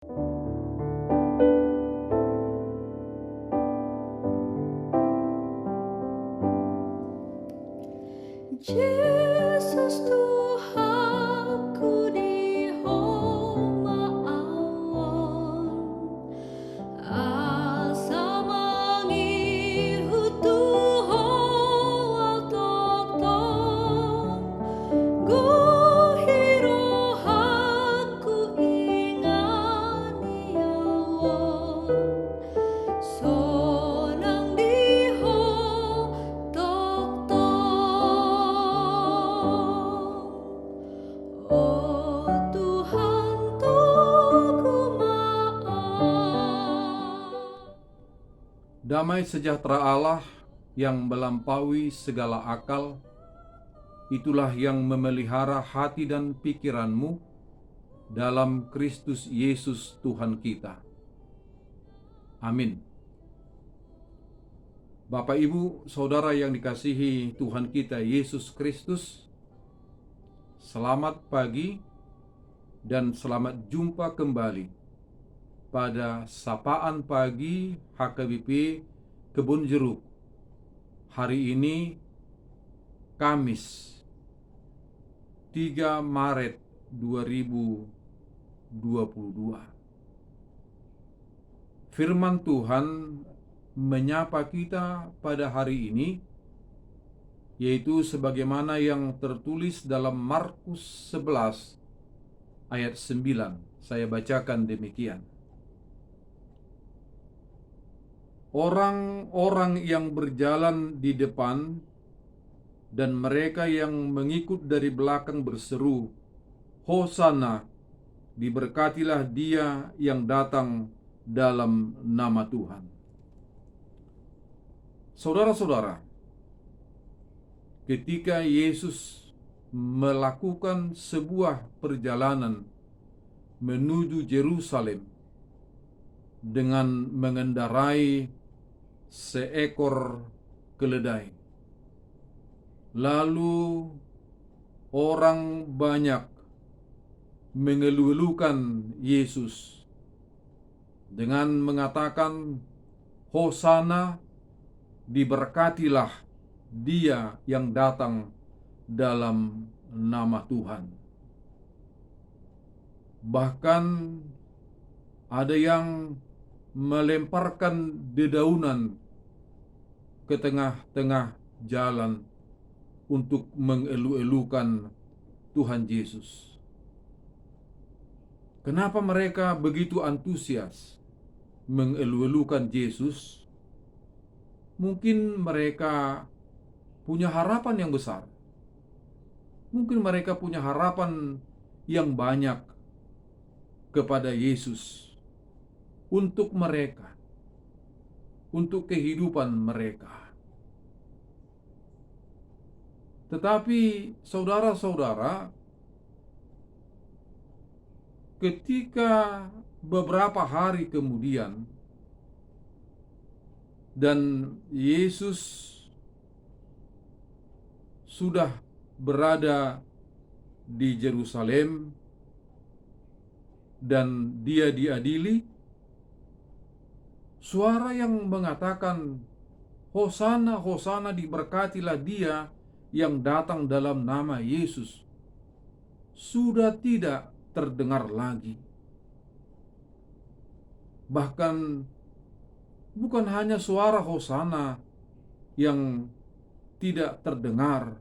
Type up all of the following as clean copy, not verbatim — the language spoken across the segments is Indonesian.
Yesus Tuhanku di homa awan, asa mangihutu hoa toktong, guhiro haku ingani awan, sonang diho toktong. Oh Tuhan Tuku maaf. Damai sejahtera Allah yang melampaui segala akal, itulah yang memelihara hati dan pikiranmu dalam Kristus Yesus Tuhan kita. Amin. Bapak, Ibu, Saudara yang dikasihi Tuhan kita Yesus Kristus, selamat pagi dan selamat jumpa kembali pada Sapaan Pagi HKBP Kebun Jeruk. Hari ini Kamis 3 Maret 2022. Firman Tuhan menyapa kita pada hari ini, yaitu sebagaimana yang tertulis dalam Markus 11 ayat 9. Saya bacakan demikian. Orang-orang yang berjalan di depan dan mereka yang mengikut dari belakang berseru, "Hosana, diberkatilah Dia yang datang dalam nama Tuhan." Saudara-saudara, ketika Yesus melakukan sebuah perjalanan menuju Yerusalem dengan mengendarai seekor keledai, lalu orang banyak mengeluh-elukan Yesus dengan mengatakan, "Hosana, diberkatilah Dia yang datang dalam nama Tuhan." Bahkan ada yang melemparkan dedaunan ke tengah-tengah jalan untuk mengelu-elukan Tuhan Yesus. Kenapa mereka begitu antusias mengelu-elukan Yesus? Mungkin mereka punya harapan yang besar. Mungkin mereka punya harapan yang banyak kepada Yesus untuk mereka, untuk kehidupan mereka. Tetapi saudara-saudara, ketika beberapa hari kemudian dan Yesus sudah berada di Yerusalem dan Dia diadili, suara yang mengatakan, "Hosana, Hosana, diberkatilah Dia yang datang dalam nama Yesus," sudah tidak terdengar lagi. Bahkan bukan hanya suara Hosana yang tidak terdengar,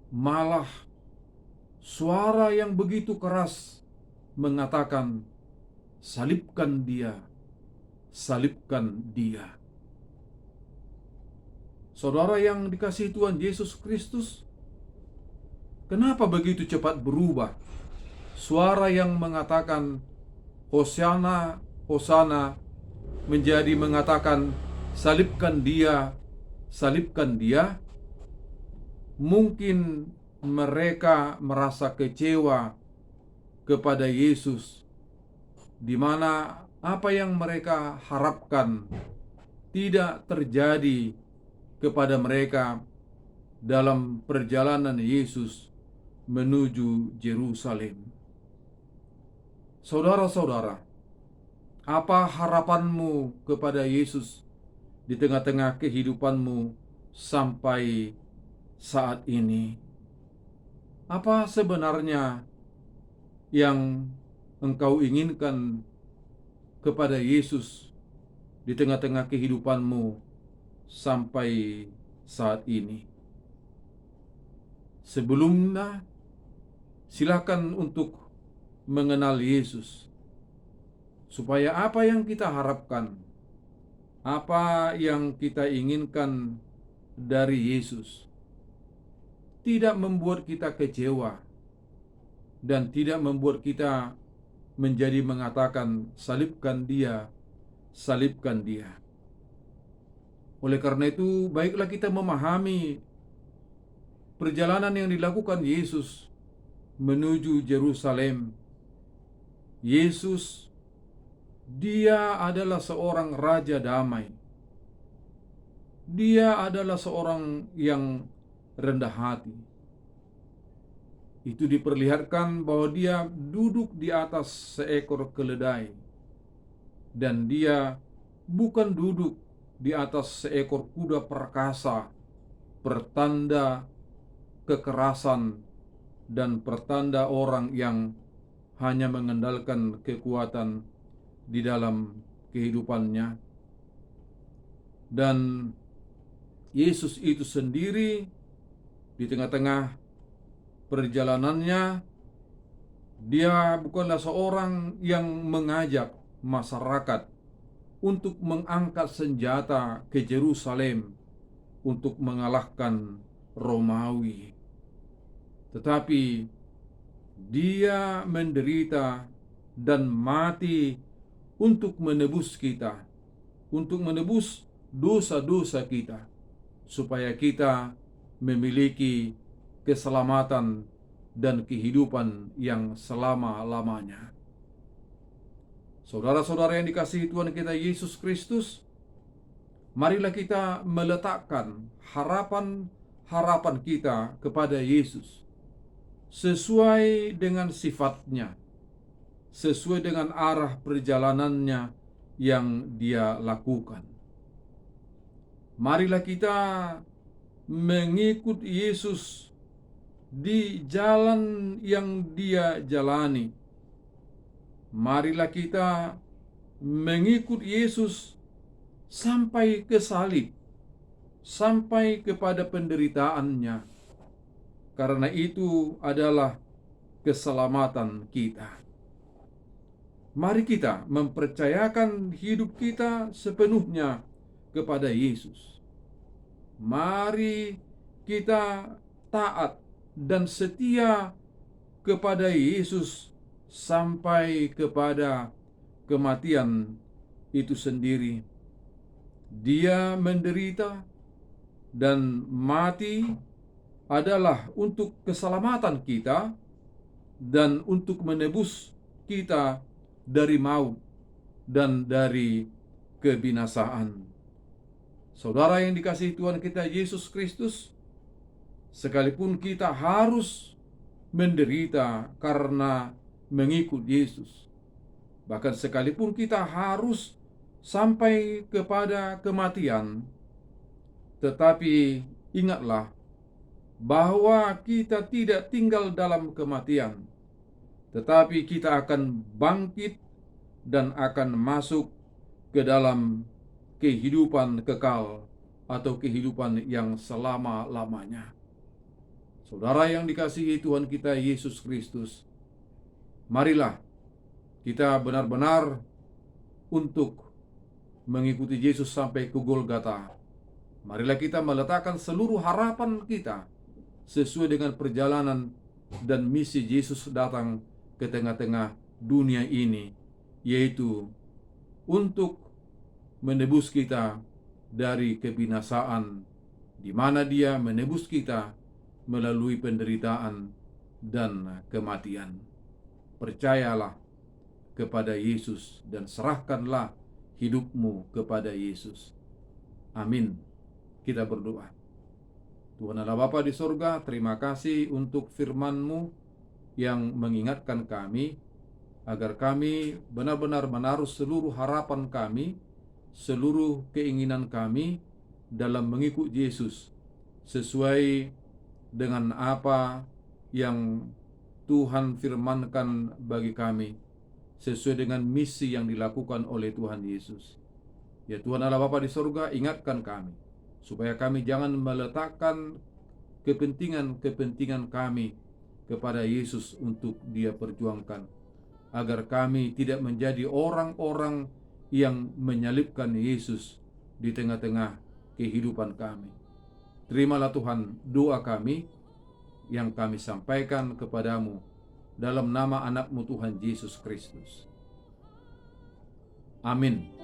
malah suara yang begitu keras mengatakan, "Salibkan Dia, salibkan Dia." Saudara yang dikasihi Tuhan Yesus Kristus, kenapa begitu cepat berubah suara yang mengatakan Hosana, Hosana menjadi mengatakan salibkan Dia, salibkan Dia? Mungkin mereka merasa kecewa kepada Yesus, di mana apa yang mereka harapkan tidak terjadi kepada mereka dalam perjalanan Yesus menuju Yerusalem. Saudara-saudara, apa harapanmu kepada Yesus di tengah-tengah kehidupanmu sampai saat ini? Apa sebenarnya yang engkau inginkan kepada Yesus di tengah-tengah kehidupanmu sampai saat ini? Sebelumnya, silakan untuk mengenal Yesus, supaya apa yang kita harapkan, apa yang kita inginkan dari Yesus tidak membuat kita kecewa dan tidak membuat kita menjadi mengatakan salibkan dia, salibkan dia. Oleh karena itu, baiklah kita memahami perjalanan yang dilakukan Yesus menuju Yerusalem. Yesus, dia adalah seorang raja damai. Dia adalah seorang yang rendah hati. Itu diperlihatkan bahwa dia duduk di atas seekor keledai, dan dia bukan duduk di atas seekor kuda perkasa, pertanda kekerasan dan pertanda orang yang hanya mengandalkan kekuatan di dalam kehidupannya. Dan Yesus itu sendiri di tengah-tengah perjalanannya, dia bukanlah seorang yang mengajak masyarakat untuk mengangkat senjata ke Yerusalem untuk mengalahkan Romawi, tetapi dia menderita dan mati untuk menebus kita, untuk menebus dosa-dosa kita, supaya kita memiliki keselamatan dan kehidupan yang selama-lamanya. Saudara-saudara yang dikasihi Tuhan kita Yesus Kristus, marilah kita meletakkan harapan kita kepada Yesus sesuai dengan sifatnya, sesuai dengan arah perjalanannya yang dia lakukan. Marilah kita mengikut Yesus di jalan yang dia jalani. Marilah kita mengikut Yesus sampai ke salib, sampai kepada penderitaannya, karena itu adalah keselamatan kita. Mari kita mempercayakan hidup kita sepenuhnya kepada Yesus. Mari kita taat dan setia kepada Yesus sampai kepada kematian itu sendiri. Dia menderita dan mati adalah untuk keselamatan kita dan untuk menebus kita dari maut dan dari kebinasaan. Saudara yang dikasihi Tuhan kita Yesus Kristus, sekalipun kita harus menderita karena mengikut Yesus, bahkan sekalipun kita harus sampai kepada kematian, tetapi ingatlah bahwa kita tidak tinggal dalam kematian, tetapi kita akan bangkit dan akan masuk ke dalam kehidupan kekal atau kehidupan yang selama-lamanya. Saudara yang dikasihi Tuhan kita Yesus Kristus, marilah kita benar-benar untuk mengikuti Yesus sampai ke Golgota. Marilah kita meletakkan seluruh harapan kita sesuai dengan perjalanan dan misi Yesus datang ke tengah-tengah dunia ini, yaitu untuk menebus kita dari kebinasaan, di mana Dia menebus kita melalui penderitaan dan kematian. Percayalah kepada Yesus dan serahkanlah hidupmu kepada Yesus. Amin. Kita berdoa. Tuhan Allah Bapa di sorga, terima kasih untuk firman-Mu yang mengingatkan kami agar kami benar-benar menaruh seluruh harapan kami, seluruh keinginan kami dalam mengikut Yesus sesuai dengan apa yang Tuhan firmankan bagi kami, sesuai dengan misi yang dilakukan oleh Tuhan Yesus. Ya Tuhan Allah Bapa di sorga, ingatkan kami supaya kami jangan meletakkan kepentingan kami kepada Yesus untuk Dia perjuangkan, agar kami tidak menjadi orang-orang yang menyalibkan Yesus di tengah-tengah kehidupan kami. Terimalah Tuhan doa kami yang kami sampaikan kepadamu dalam nama anak-Mu Tuhan Yesus Kristus. Amin.